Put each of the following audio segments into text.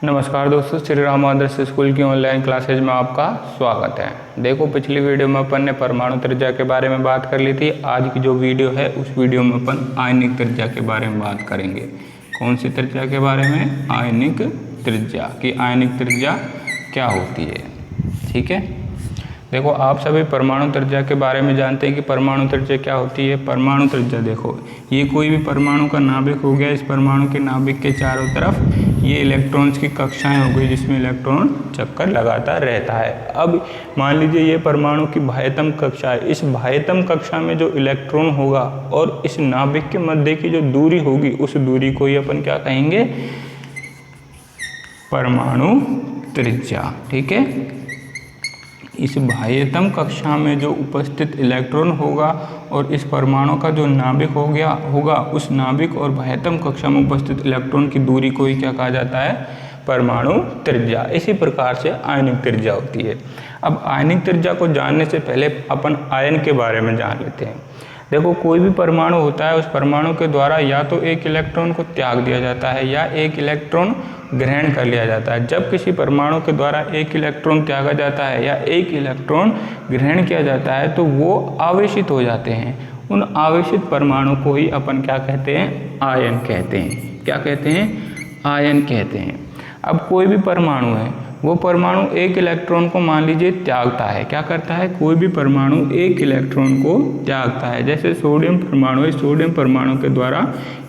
नमस्कार दोस्तों, श्री राम आदर्श स्कूल की ऑनलाइन क्लासेज में आपका स्वागत है। देखो, पिछली वीडियो में अपन ने परमाणु त्रिज्या के बारे में बात कर ली थी। आज की जो वीडियो है उस वीडियो में अपन आयनिक त्रिज्या के बारे में बात करेंगे। कौन सी त्रिज्या के बारे में? आयनिक त्रिज्या। कि आयनिक त्रिज्या क्या होती है। ठीक है, देखो आप सभी परमाणु त्रिज्या के बारे में जानते हैं कि परमाणु त्रिज्या क्या होती है। परमाणु त्रिज्या देखो, ये कोई भी परमाणु का नाभिक हो गया। इस परमाणु के नाभिक के चारों तरफ ये इलेक्ट्रॉन्स की कक्षाएं हो गई जिसमें इलेक्ट्रॉन चक्कर लगाता रहता है। अब मान लीजिए ये परमाणु की बाह्यतम कक्षा है। इस बाह्यतम कक्षा में जो इलेक्ट्रॉन होगा और इस नाभिक के मध्य की जो दूरी होगी उस दूरी को ही अपन क्या कहेंगे? परमाणु त्रिज्या। ठीक है, इस बाह्यतम कक्षा में जो उपस्थित इलेक्ट्रॉन होगा और इस परमाणु का जो नाभिक होगा उस नाभिक और बाह्यतम कक्षा में उपस्थित इलेक्ट्रॉन की दूरी को ही क्या कहा जाता है? परमाणु त्रिज्या। इसी प्रकार से आयनिक त्रिज्या होती है। अब आयनिक त्रिज्या को जानने से पहले अपन आयन के बारे में जान लेते हैं। देखो, कोई भी परमाणु होता है, उस परमाणु के द्वारा या तो एक इलेक्ट्रॉन को त्याग दिया जाता है या एक इलेक्ट्रॉन ग्रहण कर लिया जाता है। जब किसी परमाणु के द्वारा एक इलेक्ट्रॉन त्यागा जाता है या एक इलेक्ट्रॉन ग्रहण किया जाता है तो वो आवेशित हो जाते हैं। उन आवेशित परमाणु को ही अपन क्या कहते हैं? आयन कहते हैं। क्या कहते हैं? आयन कहते हैं। अब कोई भी परमाणु है, वो परमाणु एक इलेक्ट्रॉन को मान लीजिए त्यागता है। क्या करता है? कोई भी परमाणु एक इलेक्ट्रॉन को त्यागता है। जैसे सोडियम परमाणु है, सोडियम परमाणु के द्वारा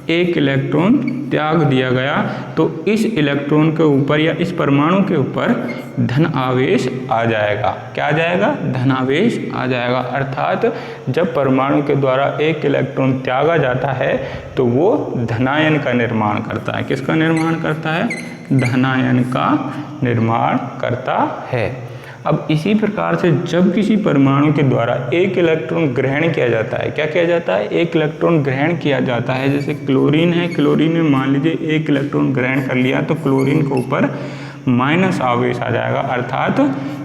एक इलेक्ट्रॉन त्याग दिया गया तो इस इलेक्ट्रॉन के ऊपर या इस परमाणु के ऊपर धन आवेश आ जाएगा। क्या आ जाएगा? धन आवेश आ जाएगा। अर्थात जब परमाणु के द्वारा एक इलेक्ट्रॉन त्यागा जाता है तो वो धनायन का निर्माण करता है। किसका निर्माण करता है? धनायन का निर्माण करता है। अब इसी प्रकार से जब किसी परमाणु के द्वारा एक इलेक्ट्रॉन ग्रहण किया जाता है, क्या किया जाता है? एक इलेक्ट्रॉन ग्रहण किया जाता है। जैसे क्लोरीन है, क्लोरीन में मान लीजिए एक इलेक्ट्रॉन ग्रहण कर लिया तो क्लोरीन के ऊपर माइनस आवेश आ जाएगा। अर्थात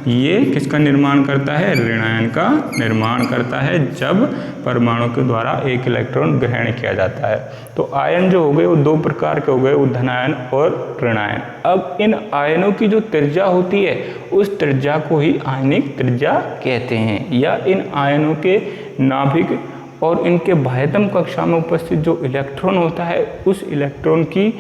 ये किसका निर्माण करता है? ऋणायन का निर्माण करता है जब परमाणु के द्वारा एक इलेक्ट्रॉन ग्रहण किया जाता है। तो आयन जो हो गए वो दो प्रकार के हो गए, वो धनायन और ऋणायन। अब इन आयनों की जो त्रिज्या होती है उस त्रिज्या को ही आयनिक त्रिज्या कहते हैं। या इन आयनों के नाभिक और इनके बाह्यतम कक्षा में उपस्थित जो इलेक्ट्रॉन होता है उस इलेक्ट्रॉन की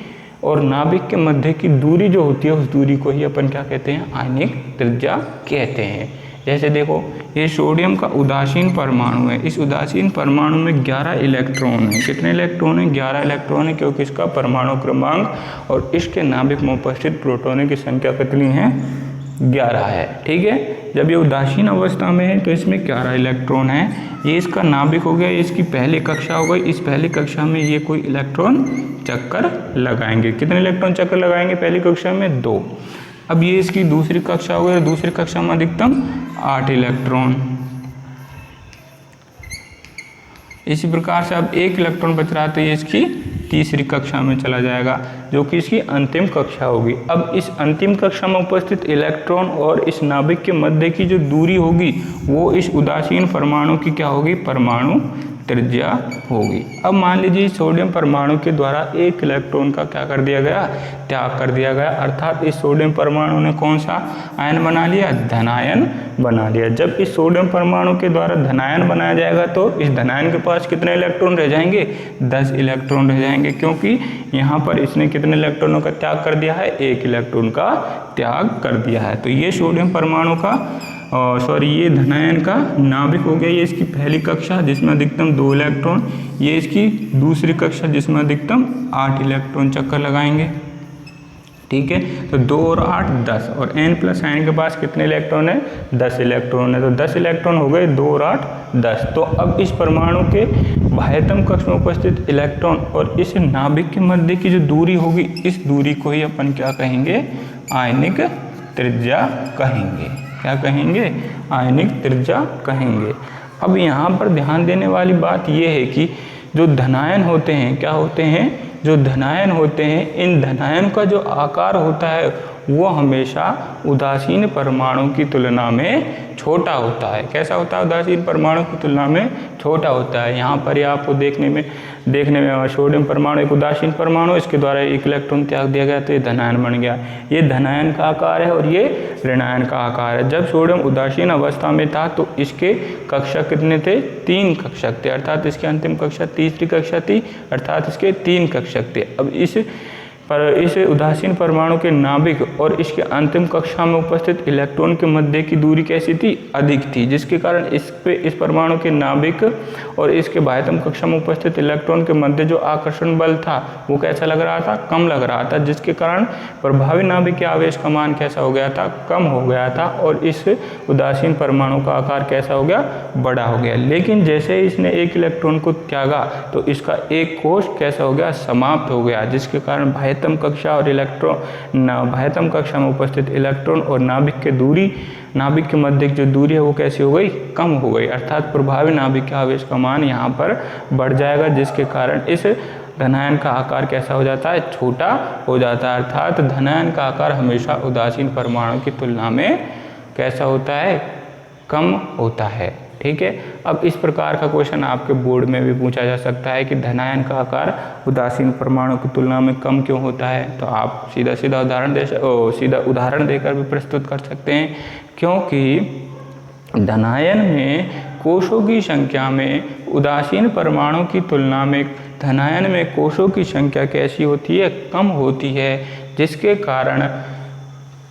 और नाभिक के मध्य की दूरी जो होती है उस दूरी को ही अपन क्या कहते हैं? आयनिक त्रिज्या कहते हैं। जैसे देखो, ये सोडियम का उदासीन परमाणु है। इस उदासीन परमाणु में 11 इलेक्ट्रॉन है। कितने इलेक्ट्रॉन है? 11 इलेक्ट्रॉन है, क्योंकि इसका परमाणु क्रमांक और इसके नाभिक में उपस्थित प्रोटॉनों की संख्या कितनी है? 11 है। ठीक है, जब ये उदासीन अवस्था में है तो इसमें 11 इलेक्ट्रॉन है। ये इसका नाभिक हो गया, ये इसकी पहली कक्षा हो गई। इस पहली कक्षा में ये कोई इलेक्ट्रॉन चक्कर लगाएंगे। कितने इलेक्ट्रॉन चक्कर लगाएंगे पहली कक्षा में? 2। अब ये इसकी दूसरी कक्षा हो गई, दूसरी कक्षा में अधिकतम 8 इलेक्ट्रॉन। इसी प्रकार से अब एक इलेक्ट्रॉन बच रहा है तो ये इसकी तीसरी कक्षा में चला जाएगा जो कि इसकी अंतिम कक्षा होगी। अब इस अंतिम कक्षा में उपस्थित इलेक्ट्रॉन और इस नाभिक के मध्य की जो दूरी होगी वो इस उदासीन परमाणु की क्या होगी? परमाणु त्रिज्या होगी। अब मान लीजिए सोडियम परमाणु के द्वारा एक इलेक्ट्रॉन का क्या कर दिया गया? त्याग कर दिया गया। अर्थात इस सोडियम परमाणु ने कौन सा आयन बना लिया? धनायन बना लिया। जब इस सोडियम परमाणु के द्वारा धनायन बनाया जाएगा तो इस धनायन के पास कितने इलेक्ट्रॉन रह जाएंगे? 10 इलेक्ट्रॉन रह जाएंगे, क्योंकि यहाँ पर इसने कितने इलेक्ट्रॉनों का त्याग कर दिया है? एक इलेक्ट्रॉन का त्याग कर दिया है। तो ये सोडियम परमाणु का ये धनायन का नाभिक हो गया। ये इसकी पहली कक्षा जिसमें अधिकतम 2 इलेक्ट्रॉन, ये इसकी दूसरी कक्षा जिसमें अधिकतम 8 इलेक्ट्रॉन चक्कर लगाएंगे। ठीक है, तो 2 और 8 10 और n+n के पास कितने इलेक्ट्रॉन है? 10 इलेक्ट्रॉन है। तो 10 इलेक्ट्रॉन हो गए, 2 और 8 10। तो अब इस परमाणु के बाह्यतम कक्ष में उपस्थित इलेक्ट्रॉन और इस नाभिक के मध्य की जो दूरी होगी इस दूरी को ही अपन क्या कहेंगे? आयनिक त्रिज्या कहेंगे। क्या कहेंगे? आयनिक त्रिज्या कहेंगे। अब यहाँ पर ध्यान देने वाली बात यह है कि जो धनायन होते हैं क्या होते हैं? जो धनायन होते हैं, इन धनायन का जो आकार होता है वो हमेशा उदासीन परमाणु की तुलना में छोटा होता है। कैसा होता है? उदासीन परमाणु की तुलना में छोटा होता है। यहाँ पर ही आपको देखने में सोडियम परमाणु एक उदासीन परमाणु, इसके द्वारा एक इलेक्ट्रॉन त्याग दिया गया तो ये धनायन बन गया। ये धनायन का आकार है और ये ऋणायन का आकार है। जब सोडियम उदासीन अवस्था में था तो इसके कक्षक कितने थे? 3 कक्षक थे, अर्थात इसकी अंतिम कक्षा तीसरी कक्षा थी, अर्थात इसके 3 कक्षक थे। अब इस उदासीन परमाणु के नाभिक और इसके अंतिम कक्षा में उपस्थित इलेक्ट्रॉन के मध्य की दूरी कैसी थी? अधिक थी, जिसके कारण इस परमाणु के नाभिक और इसके बाह्यतम कक्षा में उपस्थित इलेक्ट्रॉन के मध्य जो आकर्षण बल था वो कैसा लग रहा था? कम लग रहा था, जिसके कारण प्रभावी नाभिक के आवेश का मान कैसा हो गया था? कम हो गया था और इस उदासीन परमाणु का आकार कैसा हो गया? बड़ा हो गया। लेकिन जैसे ही इसने एक इलेक्ट्रॉन को त्यागा तो इसका एक कोश कैसा हो गया? समाप्त हो गया, जिसके कारण बाह्यतम कक्षा और बाह्यतम कक्षा में उपस्थित इलेक्ट्रॉन और नाभिक के मध्य जो दूरी है वो कैसी हो गई? कम हो गई, अर्थात प्रभावी नाभिक के आवेश का मान यहाँ पर बढ़ जाएगा, जिसके कारण इस धनायन का आकार कैसा हो जाता है? छोटा हो जाता है। अर्थात धनायन का आकार हमेशा उदासीन परमाणु की तुलना में कैसा होता है? कम होता है। ठीक है। अब इस प्रकार का क्वेश्चन आपके बोर्ड में भी पूछा जा सकता है कि धनायन का आकार उदासीन परमाणु की तुलना में कम क्यों होता है? तो आप सीधा उदाहरण देकर भी प्रस्तुत कर सकते हैं, क्योंकि धनायन में कोशों की संख्या में उदासीन परमाणु की तुलना में धनायन में कोशों की संख्या कैसी होती है? कम होती है, जिसके कारण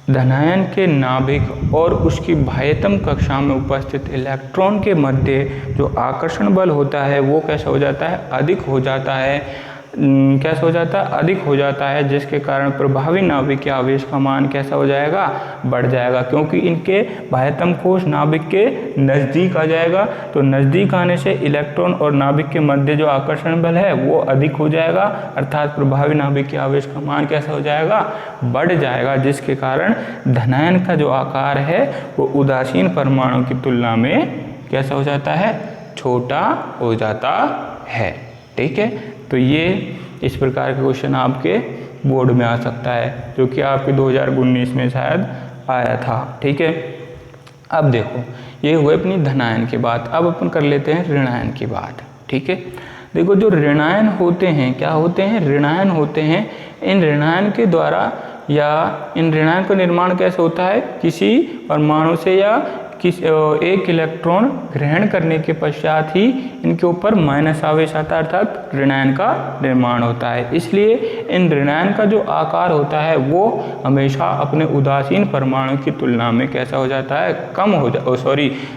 धनायन के नाभिक और उसकी बाह्यतम कक्षा में उपस्थित इलेक्ट्रॉन के मध्य जो आकर्षण बल होता है वो कैसा हो जाता है? अधिक हो जाता है। कैसा हो जाता है? अधिक हो जाता है, जिसके कारण प्रभावी नाभिक के आवेश का मान कैसा हो जाएगा? बढ़ जाएगा, क्योंकि इनके बाह्यतम कोश नाभिक के नज़दीक आ जाएगा। तो नज़दीक आने से इलेक्ट्रॉन और नाभिक के मध्य जो आकर्षण बल है वो अधिक हो जाएगा, अर्थात प्रभावी नाभिक के आवेश का मान कैसा हो जाएगा? बढ़ जाएगा, जिसके कारण धनायन का जो आकार है वो उदासीन परमाणु की तुलना में कैसा हो जाता है? छोटा हो जाता है। ठीक है। तो ये इस प्रकार का क्वेश्चन आपके बोर्ड में आ सकता है, जो कि आपके 2019 में शायद आया था। ठीक है। अब देखो, ये हुए अपनी धनायन की बात। अब अपन कर लेते हैं ऋणायन की बात। ठीक है। देखो, जो ऋणायन होते हैं, क्या होते हैं? ऋणायन होते हैं। इन ऋणायन के द्वारा या इन ऋणायन का निर्माण कैसे होता है? किसी परमाणु से या एक इलेक्ट्रॉन ग्रहण करने के पश्चात ही इनके ऊपर माइनस आवेश आता है, अर्थात ऋणायन का निर्माण होता है। इसलिए इन ऋणायन का जो आकार होता है वो हमेशा अपने उदासीन परमाणु की तुलना में कैसा हो जाता है?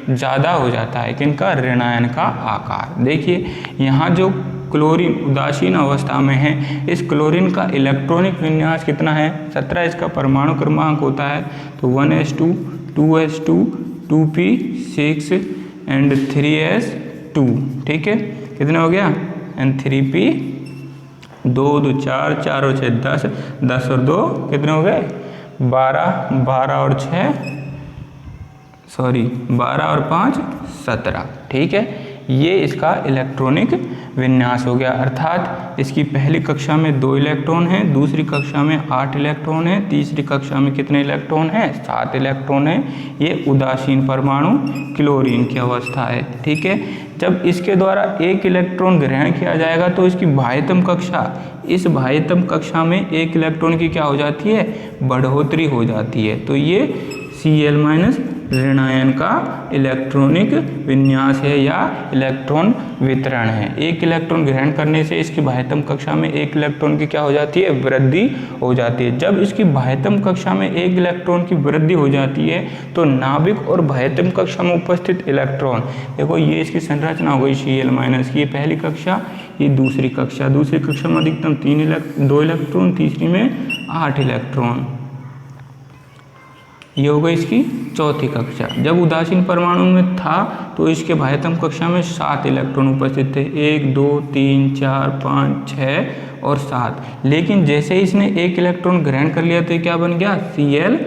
ज़्यादा हो जाता है। किनका? ऋणायन का आकार। देखिए, यहाँ जो क्लोरीन उदासीन अवस्था में है, इस क्लोरीन का इलेक्ट्रॉनिक विन्यास कितना है? 17 इसका परमाणु क्रमांक होता है। तो 1s2 2s2 2p6 and 3s2। ठीक है। कितना हो गया? एंड 3p 2 2 4 4 और 6 10 10 और 2 कितने हो गए? 12 12 और 5 17। ठीक है। ये इसका इलेक्ट्रॉनिक विन्यास हो गया, अर्थात इसकी पहली कक्षा में 2 इलेक्ट्रॉन हैं, दूसरी कक्षा में 8 इलेक्ट्रॉन हैं, तीसरी कक्षा में कितने इलेक्ट्रॉन हैं? 7 इलेक्ट्रॉन हैं। ये उदासीन परमाणु क्लोरीन की अवस्था है। ठीक है। जब इसके द्वारा एक इलेक्ट्रॉन ग्रहण किया जाएगा तो इसकी बाह्यतम कक्षा, इस बाह्यतम कक्षा में एक इलेक्ट्रॉन की क्या हो जाती है? बढ़ोतरी हो जाती है। तो ये Cl- ऋणायन का इलेक्ट्रॉनिक विन्यास है या इलेक्ट्रॉन वितरण है। एक इलेक्ट्रॉन ग्रहण करने से इसकी बाह्यतम कक्षा में एक इलेक्ट्रॉन की क्या हो जाती है? वृद्धि हो जाती है। जब इसकी बाह्यतम कक्षा में एक इलेक्ट्रॉन की वृद्धि हो जाती है तो नाभिक और बाह्यतम कक्षा में उपस्थित इलेक्ट्रॉन, देखो ये इसकी संरचना हो गई Cl-, ये पहली कक्षा, ये दूसरी कक्षा में अधिकतम 2 इलेक्ट्रॉन, तीसरी में 8 इलेक्ट्रॉन, ये हो गई इसकी चौथी कक्षा। जब उदासीन परमाणु में था तो इसके बाह्यतम कक्षा में 7 इलेक्ट्रॉन उपस्थित थे, 1 2 3 4 5 6 और 7। लेकिन जैसे ही इसने एक इलेक्ट्रॉन ग्रहण कर लिया तो क्या बन गया? Cl-,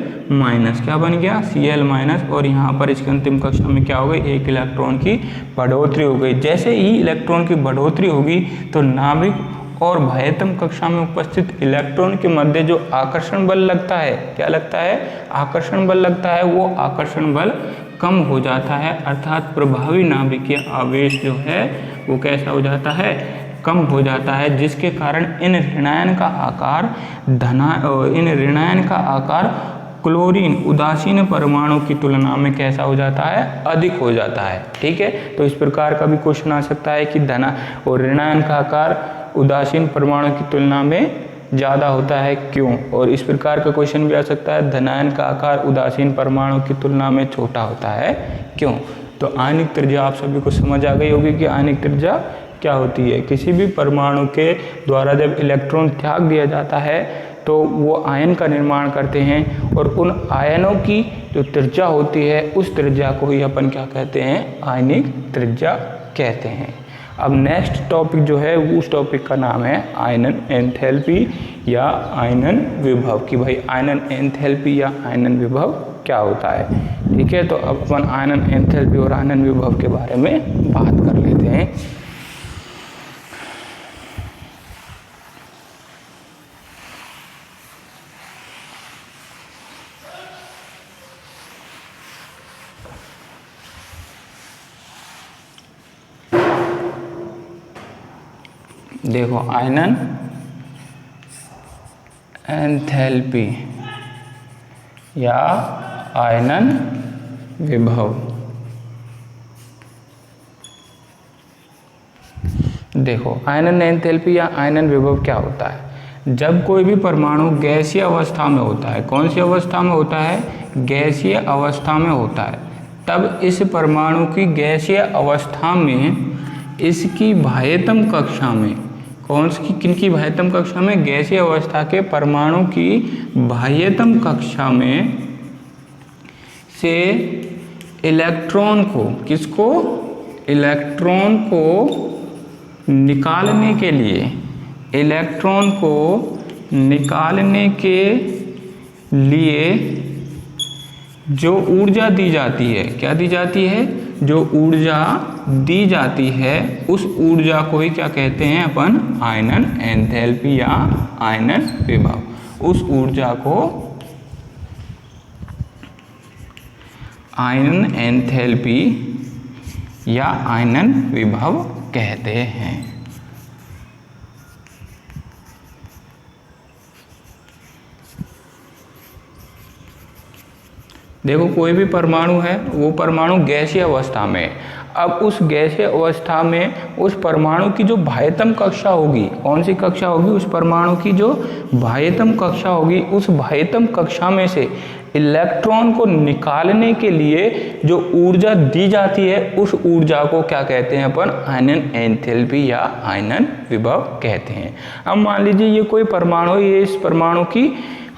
क्या बन गया? Cl-, और यहाँ पर इसकी अंतिम कक्षा में क्या हो गई? एक इलेक्ट्रॉन की बढ़ोतरी हो गई। जैसे ही इलेक्ट्रॉन की बढ़ोतरी होगी तो नाभिक और बाह्यतम कक्षा में उपस्थित इलेक्ट्रॉन के मध्य जो आकर्षण बल लगता है, क्या लगता है, आकर्षण बल लगता है, वो आकर्षण बल कम हो जाता है, अर्थात प्रभावी नाभिकीय आवेश जो है वो कैसा हो जाता है, कम हो जाता है, जिसके कारण इन ऋणायन का आकार क्लोरीन उदासीन परमाणु की तुलना में कैसा हो जाता है, अधिक हो जाता है। ठीक है, तो इस प्रकार का भी क्वेश्चन आ सकता है कि धना और ऋणायन का आकार उदासीन परमाणु की तुलना में ज़्यादा होता है, क्यों। और इस प्रकार का क्वेश्चन भी आ सकता है, धनायन का आकार उदासीन परमाणु की तुलना में छोटा होता है, क्यों। तो आयनिक त्रिज्या आप सभी को समझ आ गई होगी कि आयनिक त्रिज्या क्या होती है। किसी भी परमाणु के द्वारा जब इलेक्ट्रॉन त्याग दिया जाता है तो वो आयन का निर्माण करते हैं, और उन आयनों की जो त्रिज्या होती है उस त्रिज्या को ही अपन क्या कहते हैं, आयनिक त्रिज्या कहते हैं। अब नेक्स्ट टॉपिक जो है उस टॉपिक का नाम है आयनन एंथैल्पी या आयनन विभव, कि भाई आयनन एंथैल्पी या आयनन विभव क्या होता है। ठीक है, तो अब अपन आयनन एंथैल्पी और आयनन विभव के बारे में बात कर लेते हैं। देखो, आयनन एंथैल्पी या आयनन विभव। देखो, आयनन एंथैल्पी या आयनन विभव क्या होता है। जब कोई भी परमाणु गैसीय अवस्था में होता है, कौन सी अवस्था में होता है, गैसीय अवस्था में होता है, तब इस परमाणु की गैसीय अवस्था में इसकी बाह्यतम कक्षा में, कौन सी किनकी बाह्यतम कक्षा में, गैसीय अवस्था के परमाणु की बाह्यतम कक्षा में से इलेक्ट्रॉन को, किसको, इलेक्ट्रॉन को निकालने के लिए, इलेक्ट्रॉन को निकालने के लिए जो ऊर्जा दी जाती है, क्या दी जाती है, जो ऊर्जा दी जाती है उस ऊर्जा को ही क्या कहते हैं अपन, आयनन एंथैल्पी या आयनन विभव। उस ऊर्जा को आयनन एंथैल्पी या आयनन विभव कहते हैं। देखो, कोई भी परमाणु है, वो परमाणु गैसीय अवस्था में, अब उस गैसीय अवस्था में उस परमाणु की जो बाह्यतम कक्षा होगी, कौन सी कक्षा होगी, उस परमाणु की जो बाह्यतम कक्षा होगी, उस बाह्यतम कक्षा में से इलेक्ट्रॉन को निकालने के लिए जो ऊर्जा दी जाती है उस ऊर्जा को क्या कहते हैं अपन, आयनन एंथैल्पी या आयनन विभव कहते हैं। अब मान लीजिए ये कोई परमाणु, ये इस परमाणु की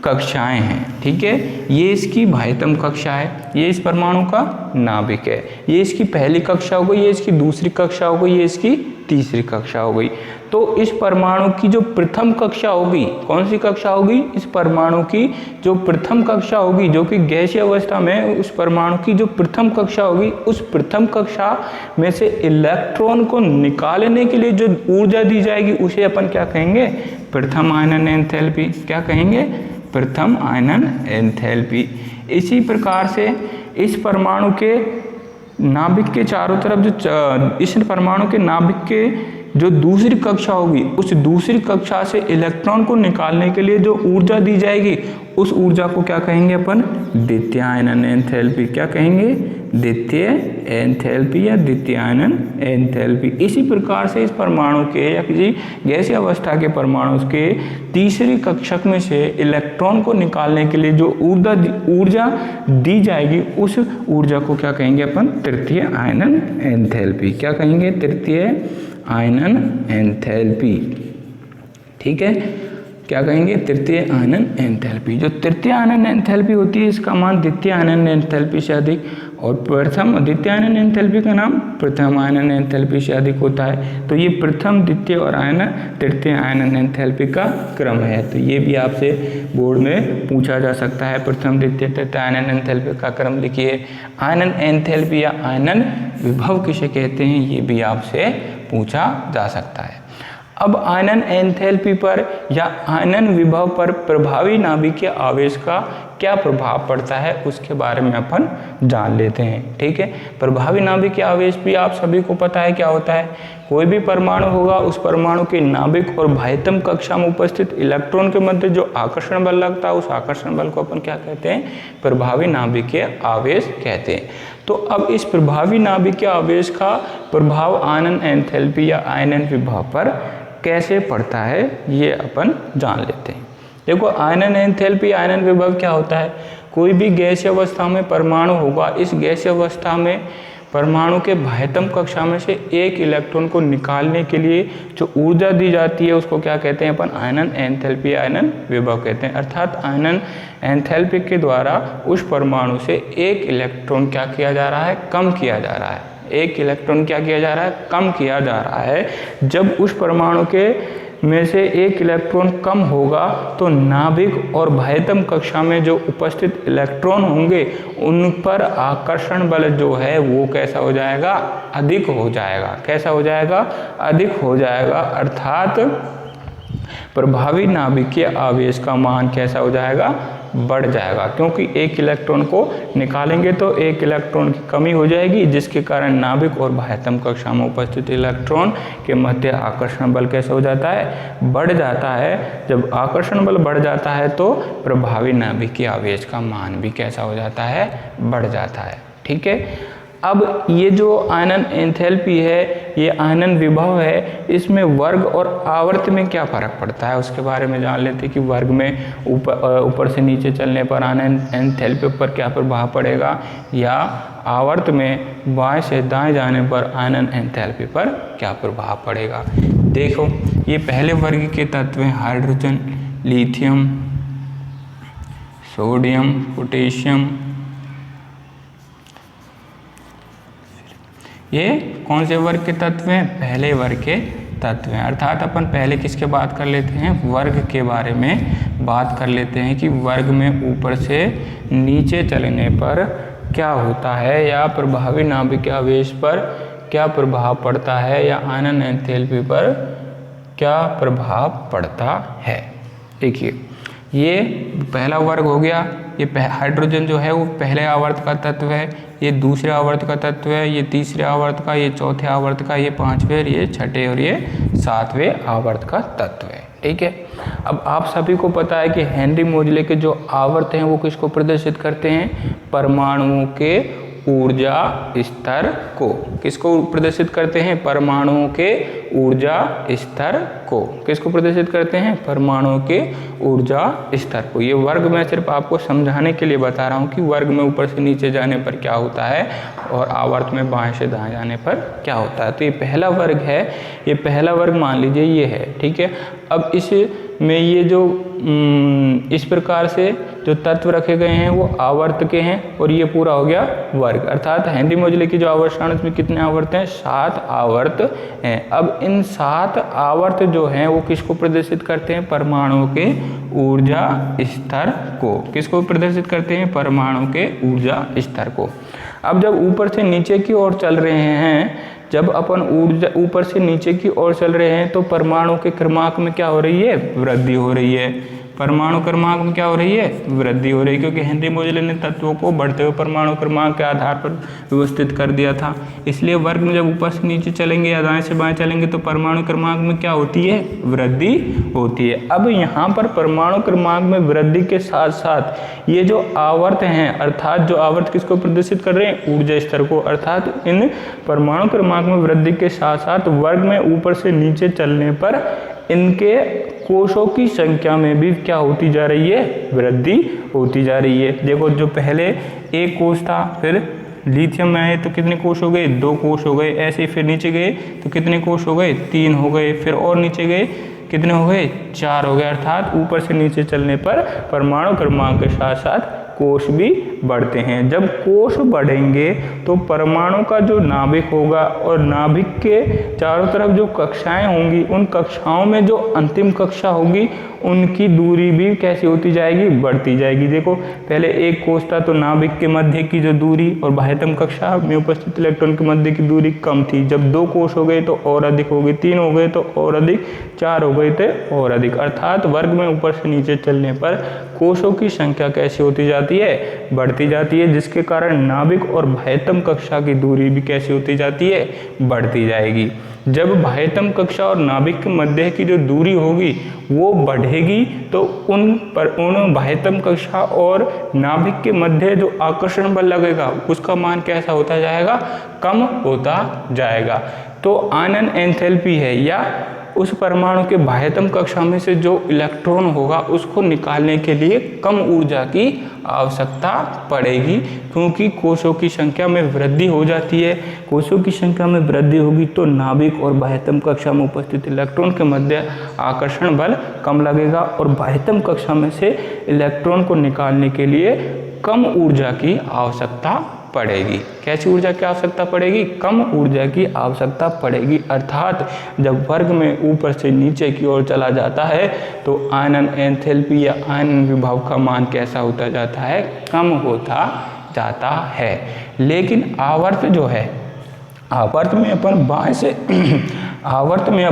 कक्षाएं हैं, ठीक है, ये इसकी बाह्यतम कक्षा है, ये इस परमाणु का नाभिक है, ये इसकी पहली कक्षा हो गई, ये इसकी दूसरी कक्षा हो गई, ये इसकी तीसरी कक्षा हो गई। तो इस परमाणु की जो प्रथम कक्षा होगी, कौन सी कक्षा होगी, इस परमाणु की जो प्रथम कक्षा होगी, जो कि गैसीय अवस्था में, उस परमाणु की जो प्रथम कक्षा होगी, उस प्रथम कक्षा में से इलेक्ट्रॉन को निकालने के लिए जो ऊर्जा दी जाएगी उसे अपन क्या कहेंगे, प्रथम आयनन एंथैल्पी। क्या कहेंगे, प्रथम आयनन एंथैल्पी। इसी प्रकार से इस परमाणु के नाभिक के चारों तरफ जो इस परमाणु के नाभिक के जो दूसरी कक्षा होगी, उस दूसरी कक्षा से इलेक्ट्रॉन को निकालने के लिए जो ऊर्जा दी जाएगी उस ऊर्जा को क्या कहेंगे अपन, द्वितीय आयनन एंथैल्पी। क्या कहेंगे, द्वितीय एंथैल्पी या द्वितीय आयनन एंथैल्पी। इसी प्रकार से इस परमाणु के या किसी गैसीय अवस्था के परमाणु के तीसरी कक्षक में से इलेक्ट्रॉन को निकालने के लिए जो ऊर्जा दी जाएगी उस ऊर्जा को क्या कहेंगे अपन, तृतीय आयनन एंथैल्पी। क्या कहेंगे, तृतीय आयनन एंथैल्पी। ठीक है, क्या कहेंगे, तृतीय आयनन एंथैल्पी। जो तृतीय आयनन एंथैल्पी होती है इसका मान द्वितीय आयनन एंथैल्पी से अधिक, और प्रथम द्वितीय आयनन एंथैल्पी का नाम प्रथम आयनन एंथैल्पी से अधिक होता है। तो ये प्रथम, द्वितीय और तृतीय आयनन एंथैल्पी का क्रम है। तो ये भी आपसे बोर्ड में पूछा जा सकता है, प्रथम, द्वितीय, तृतीय आयनन एंथैल्पी का क्रम लिखिए। आयनन एंथैल्पी या आयनन विभव किसे कहते हैं, ये भी आपसे पूछा जा सकता है। अब आयनन एंथैल्पी पर या आयनन विभव पर प्रभावी नाभिकीय आवेश का क्या प्रभाव पड़ता है उसके बारे में अपन जान लेते हैं। ठीक है, प्रभावी नाभिकीय आवेश भी आप सभी को पता है क्या होता है। कोई भी परमाणु होगा, उस परमाणु के नाभिक और बाह्यतम कक्षा में उपस्थित इलेक्ट्रॉन के मध्य जो आकर्षण बल लगता है, उस आकर्षण बल को अपन क्या कहते हैं, प्रभावी नाभिकीय आवेश कहते हैं। तो अब इस प्रभावी नाभिकीय आवेश का प्रभाव आयनन एंथैल्पी या आयनन विभव पर कैसे पड़ता है ये अपन जान लेते हैं। देखो, आयनन एंथैल्पी, आयनन विभव क्या होता है। कोई भी गैसीय अवस्था में परमाणु होगा, इस गैसीय अवस्था में परमाणु के बाह्यतम कक्षा में से एक इलेक्ट्रॉन को निकालने के लिए जो ऊर्जा दी जाती है उसको क्या कहते हैं अपन, आयनन एंथैल्पी, आयनन विभव कहते हैं। अर्थात आयनन एंथैल्पी के द्वारा उस परमाणु से एक इलेक्ट्रॉन क्या किया जा रहा है, कम किया जा रहा है। एक इलेक्ट्रॉन क्या किया जा रहा है, कम किया जा रहा है। जब उस परमाणु के में से एक इलेक्ट्रॉन कम होगा तो नाभिक और बाह्यतम कक्षा में जो उपस्थित इलेक्ट्रॉन होंगे उन पर आकर्षण बल जो है वो कैसा हो जाएगा, अधिक हो जाएगा। कैसा हो जाएगा, अधिक हो जाएगा। अर्थात प्रभावी नाभिकीय आवेश का मान कैसा हो जाएगा, बढ़ जाएगा। क्योंकि एक इलेक्ट्रॉन को निकालेंगे तो एक इलेक्ट्रॉन की कमी हो जाएगी, जिसके कारण नाभिक और बाह्यतम कक्षा में उपस्थित इलेक्ट्रॉन के मध्य आकर्षण बल कैसे हो जाता है, बढ़ जाता है। जब आकर्षण बल बढ़ जाता है तो प्रभावी नाभिकीय आवेश का मान भी कैसा हो जाता है, बढ़ जाता है। ठीक है, अब ये जो आयनन एंथैल्पी है, ये आयनन विभव है, इसमें वर्ग और आवर्त में क्या फ़र्क पड़ता है उसके बारे में जान लेते हैं कि वर्ग में ऊपर से नीचे चलने पर आयनन एंथैल्पी पर क्या प्रभाव पड़ेगा, या आवर्त में बाएं से दाएं जाने पर आयनन एंथैल्पी पर क्या प्रभाव पड़ेगा। देखो, ये पहले वर्ग के तत्व हैं, हाइड्रोजन, लिथियम, सोडियम, पोटेशियम। ये कौन से वर्ग के तत्व हैं, पहले वर्ग के तत्व हैं। अर्थात अपन पहले किसके बात कर लेते हैं, वर्ग के बारे में बात कर लेते हैं कि वर्ग में ऊपर से नीचे चलने पर क्या होता है, या प्रभावी नाभिकीय आवेश पर क्या प्रभाव पड़ता है, या आयनन एंथैल्पी पर क्या प्रभाव पड़ता है। देखिए, ये पहला वर्ग हो गया। ये हाइड्रोजन जो है वो पहले आवर्त का तत्व है, ये दूसरे आवर्त का तत्व है, ये तीसरे आवर्त का, ये चौथे आवर्त का, ये पांचवें, ये छठे और ये सातवें आवर्त का तत्व है। ठीक है, अब आप सभी को पता है कि हेनरी मोजले के जो आवर्त हैं वो किसको प्रदर्शित करते हैं, परमाणुओं के ऊर्जा स्तर को। किसको प्रदर्शित करते हैं, परमाणुओं के ऊर्जा स्तर को। किसको प्रदर्शित करते हैं, परमाणुओं के ऊर्जा स्तर को। ये वर्ग मैं सिर्फ आपको समझाने के लिए बता रहा हूँ कि वर्ग में ऊपर से नीचे जाने पर क्या होता है और आवर्त में बाएं से दाएं जाने पर क्या होता है। तो ये पहला वर्ग है, ये पहला वर्ग मान लीजिए ये है। ठीक है, अब इस में ये जो इस प्रकार से जो तत्व रखे गए हैं वो आवर्त के हैं और ये पूरा हो गया वर्ग। अर्थात हेनरी मोजले की जो आवर्त सारणी उसमें कितने आवर्त हैं, 7 आवर्त हैं। अब इन 7 आवर्त जो हैं वो किसको प्रदर्शित करते हैं, परमाणुओं के ऊर्जा स्तर को। किसको प्रदर्शित करते हैं, परमाणु के ऊर्जा स्तर को। अब जब ऊपर से नीचे की ओर चल रहे हैं, जब अपन ऊर्जा ऊपर से नीचे की ओर चल रहे हैं तो परमाणु के क्रमांक में क्या हो रही है, वृद्धि हो रही है। परमाणु क्रमांक में क्या हो रही है, वृद्धि हो रही है, क्योंकि हेनरी मोजले ने तत्वों को बढ़ते हुए परमाणु क्रमांक के आधार पर व्यवस्थित कर दिया था। इसलिए वर्ग में जब ऊपर से नीचे चलेंगे या दाएं से बाएं चलेंगे तो परमाणु क्रमांक में क्या होती है, वृद्धि होती है। अब यहाँ पर परमाणु क्रमांक में वृद्धि के साथ साथ ये जो आवर्त हैं, अर्थात जो आवर्त किसको प्रदर्शित कर रहे हैं, ऊर्जा स्तर को। अर्थात इन परमाणु क्रमांक में वृद्धि के साथ साथ वर्ग में ऊपर से नीचे चलने पर इनके कोषों की संख्या में भी क्या होती जा रही है, वृद्धि होती जा रही है। देखो, जो पहले एक कोष था, फिर लिथियम में आए तो कितने कोष हो गए, 2 कोष हो गए। ऐसे ही फिर नीचे गए तो कितने कोष हो गए, 3 हो गए। फिर और नीचे गए कितने हो गए, 4 हो गए। अर्थात ऊपर से नीचे चलने पर परमाणु क्रमांक के साथ साथ कोष भी बढ़ते हैं। जब कोश बढ़ेंगे तो परमाणु का जो नाभिक होगा और नाभिक के चारों तरफ जो कक्षाएं होंगी, उन कक्षाओं में जो अंतिम कक्षा होगी उनकी दूरी भी कैसी होती जाएगी, बढ़ती जाएगी। देखो पहले एक कोश था तो नाभिक के मध्य की जो दूरी और बाह्यतम कक्षा में उपस्थित इलेक्ट्रॉन के मध्य की दूरी कम थी। जब 2 कोश हो गए तो और अधिक हो गई, 3 हो गए तो और अधिक, 4 हो गए थे और अधिक। अर्थात वर्ग में ऊपर से नीचे चलने पर कोशों की संख्या कैसी होती जाती है, बढ़ती जाती है, जिसके कारण नाभिक और बाह्यतम कक्षा की दूरी भी कैसी होती जाती है, बढ़ती जाएगी। जब बाह्यतम कक्षा और नाभिक के मध्य की जो दूरी होगी वो बढ़ेगी तो उन बाह्यतम कक्षा और नाभिक के मध्य जो आकर्षण बल लगेगा उसका मान कैसा होता जाएगा, कम होता जाएगा। तो आयनन एंथैल्पी है या उस परमाणु के बाह्यतम कक्षा में से जो इलेक्ट्रॉन होगा उसको निकालने के लिए कम ऊर्जा की आवश्यकता पड़ेगी, क्योंकि कोशों की संख्या में वृद्धि हो जाती है। कोशों की संख्या में वृद्धि होगी तो नाभिक और बाह्यतम कक्षा में उपस्थित इलेक्ट्रॉन के मध्य आकर्षण बल कम लगेगा और बाह्यतम कक्षा में से इलेक्ट्रॉन को निकालने के लिए कम ऊर्जा की आवश्यकता पड़ेगी। कैसी ऊर्जा की आवश्यकता पड़ेगी, कम ऊर्जा की आवश्यकता पड़ेगी। अर्थात जब वर्ग में ऊपर से नीचे की ओर चला जाता है तो आयनन एंथैल्पी या आयनन विभव का मान कैसा होता जाता है, कम होता जाता है। लेकिन आवर्त जो है, आवर्त में अपन बाएं से आवर्त में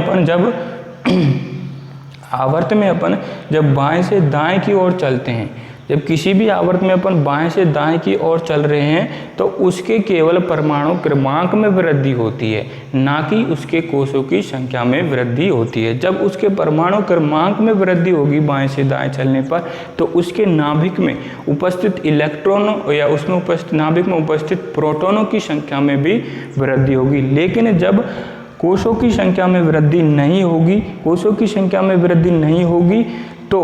अपन जब बाएं से दाएं की ओर चलते हैं, जब किसी भी आवर्त में अपन बाएं से दाएं की ओर चल रहे हैं तो उसके केवल परमाणु क्रमांक में वृद्धि होती है, ना कि उसके कोशों की संख्या में वृद्धि होती है। जब उसके परमाणु क्रमांक में वृद्धि होगी बाएं से दाएं चलने पर तो उसके नाभिक में उपस्थित इलेक्ट्रॉनों या उसमें उपस्थित नाभिक में उपस्थित प्रोटॉनों की संख्या में भी वृद्धि होगी। लेकिन जब कोशों की संख्या में वृद्धि नहीं होगी, कोशों की संख्या में वृद्धि नहीं होगी तो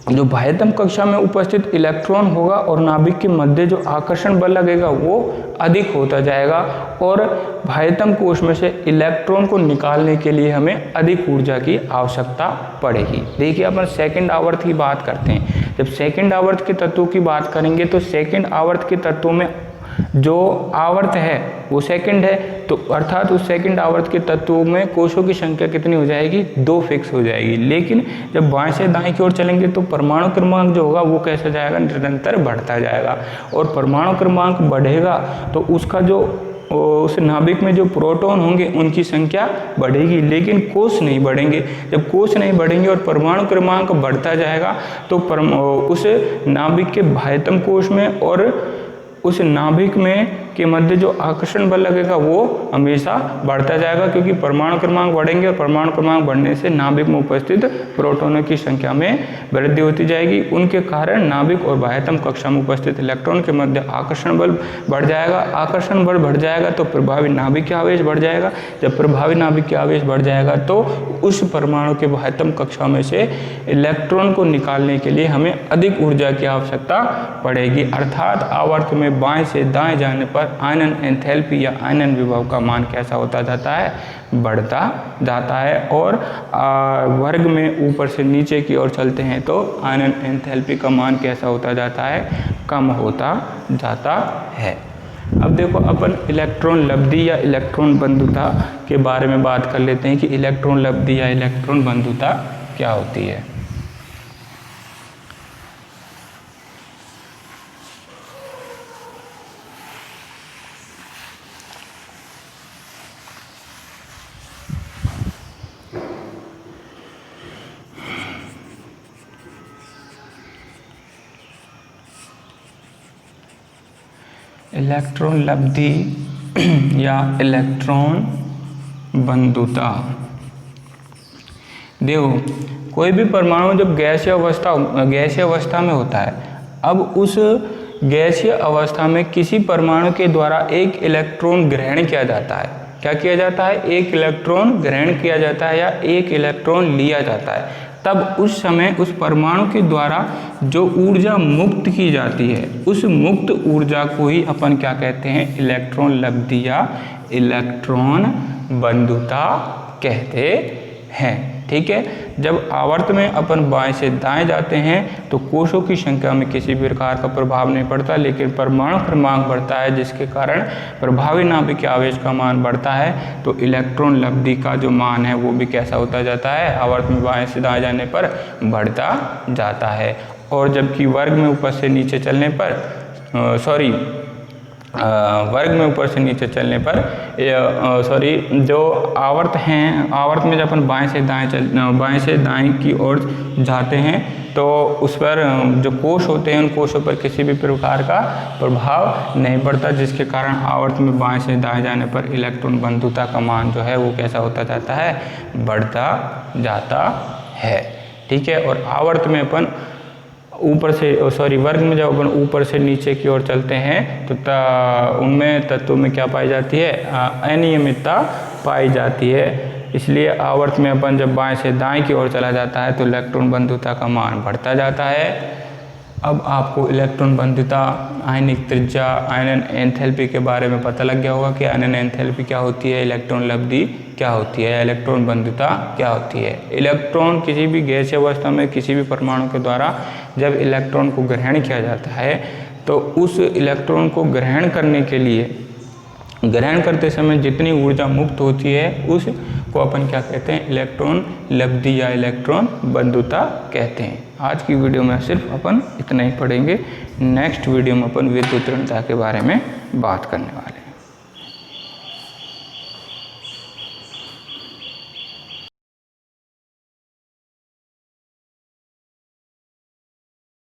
जो बाह्यतम कक्षा में उपस्थित इलेक्ट्रॉन होगा और नाभिक के मध्य जो आकर्षण बल लगेगा वो अधिक होता जाएगा और बाह्यतम कोश में से इलेक्ट्रॉन को निकालने के लिए हमें अधिक ऊर्जा की आवश्यकता पड़ेगी। देखिए अपन सेकंड आवर्त की बात करते हैं। जब सेकंड आवर्त के तत्वों की बात करेंगे तो सेकंड आवर्त के तत्वों में जो आवर्त है वो सेकंड है, तो अर्थात उस सेकंड आवर्त के तत्वों में कोशों की संख्या कितनी हो जाएगी, 2 फिक्स हो जाएगी। लेकिन जब बाएं से दाएं की ओर चलेंगे तो परमाणु क्रमांक जो होगा वो कैसा जाएगा, निरंतर बढ़ता जाएगा और परमाणु क्रमांक बढ़ेगा तो उसका जो उस नाभिक में जो प्रोटॉन होंगे उनकी संख्या बढ़ेगी, लेकिन कोश नहीं बढ़ेंगे। जब कोश नहीं बढ़ेंगे और परमाणु क्रमांक बढ़ता जाएगा तो उस नाभिक के बाह्यतम कोश में और उस नाभिक में के मध्य जो आकर्षण बल लगेगा वो हमेशा बढ़ता जाएगा, क्योंकि परमाणु क्रमांक बढ़ेंगे और परमाणु क्रमांक बढ़ने से नाभिक में उपस्थित प्रोटॉनों की संख्या में वृद्धि होती जाएगी। उनके कारण नाभिक और बाह्यतम कक्षा में उपस्थित इलेक्ट्रॉन के मध्य आकर्षण बल बढ़ जाएगा। आकर्षण बल बढ़ जाएगा तो प्रभावी नाभिक आवेश बढ़ जाएगा। जब प्रभावी नाभिक आवेश बढ़ जाएगा तो उस परमाणु के बाह्यतम कक्षा में से इलेक्ट्रॉन को निकालने के लिए हमें अधिक ऊर्जा की आवश्यकता पड़ेगी। अर्थात आवर्त में बाएं से दाएं जाने पर आयनन एंथैल्पी या आयनन विभव का मान कैसा होता जाता है, बढ़ता जाता है। और वर्ग में ऊपर से नीचे की ओर चलते हैं तो आयनन एंथैल्पी का मान कैसा होता जाता है, कम होता जाता है। अब देखो अपन इलेक्ट्रॉन लब्धि या इलेक्ट्रॉन बंधुता के बारे में बात कर लेते हैं कि इलेक्ट्रॉन लब्धि या इलेक्ट्रॉन बंधुता क्या होती है। इलेक्ट्रॉन लब्धि या इलेक्ट्रॉन बंधुता, देखो कोई भी परमाणु जब गैसीय अवस्था में होता है, अब उस गैसीय अवस्था में किसी परमाणु के द्वारा एक इलेक्ट्रॉन ग्रहण किया जाता है। क्या किया जाता है, एक इलेक्ट्रॉन ग्रहण किया जाता है या एक इलेक्ट्रॉन लिया जाता है। तब उस समय उस परमाणु के द्वारा जो ऊर्जा मुक्त की जाती है उस मुक्त ऊर्जा को ही अपन क्या कहते हैं, इलेक्ट्रॉन लब्धि या इलेक्ट्रॉन बंधुता कहते हैं। ठीक है, जब आवर्त में अपन बाएं से दाएं जाते हैं तो कोषों की संख्या में किसी भी प्रकार का प्रभाव नहीं पड़ता, लेकिन परमाणु क्रमांक बढ़ता है, जिसके कारण प्रभावी नाभिक के आवेश का मान बढ़ता है। तो इलेक्ट्रॉन लब्धि का जो मान है वो भी कैसा होता जाता है, आवर्त में बाएं से दाएं जाने पर बढ़ता जाता है। और जबकि वर्ग में ऊपर से नीचे चलने पर वर्ग में ऊपर से नीचे चलने पर जो आवर्त हैं, आवर्त में जब अपन बाएं से दाएं की ओर जाते हैं तो उस पर जो कोष होते हैं उन कोषों पर किसी भी प्रकार का प्रभाव नहीं पड़ता, जिसके कारण आवर्त में बाएं से दाएं जाने पर इलेक्ट्रॉन बंधुता का मान जो है वो कैसा होता जाता है, बढ़ता जाता है। ठीक है, और आवर्त में अपन वर्ग में जब अपन ऊपर से नीचे की ओर चलते हैं तो उनमें तत्वों में क्या पाई जाती है, अनियमितता पाई जाती है। इसलिए आवर्त में अपन जब बाएं से दाएं की ओर चला जाता है तो इलेक्ट्रॉन बंधुता का मान बढ़ता जाता है। अब आपको इलेक्ट्रॉन बंधुता, आयनिक त्रिज्या, आयनन एंथैल्पी के बारे में पता लग गया होगा कि आयनन एंथैल्पी क्या होती है, इलेक्ट्रॉन लब्धि क्या होती है, इलेक्ट्रॉन बंधुता क्या होती है। इलेक्ट्रॉन किसी भी गैसीय अवस्था में किसी भी परमाणु के द्वारा जब इलेक्ट्रॉन को ग्रहण किया जाता है तो उस इलेक्ट्रॉन को ग्रहण करने के लिए ग्रहण करते समय जितनी ऊर्जा मुक्त होती है उसको अपन क्या कहते हैं, इलेक्ट्रॉन लब्धि या इलेक्ट्रॉन बंधुता कहते हैं। आज की वीडियो में सिर्फ अपन इतना ही पढ़ेंगे। नेक्स्ट वीडियो में अपन विद्युत ऋणता के बारे में बात करने वाले हैं।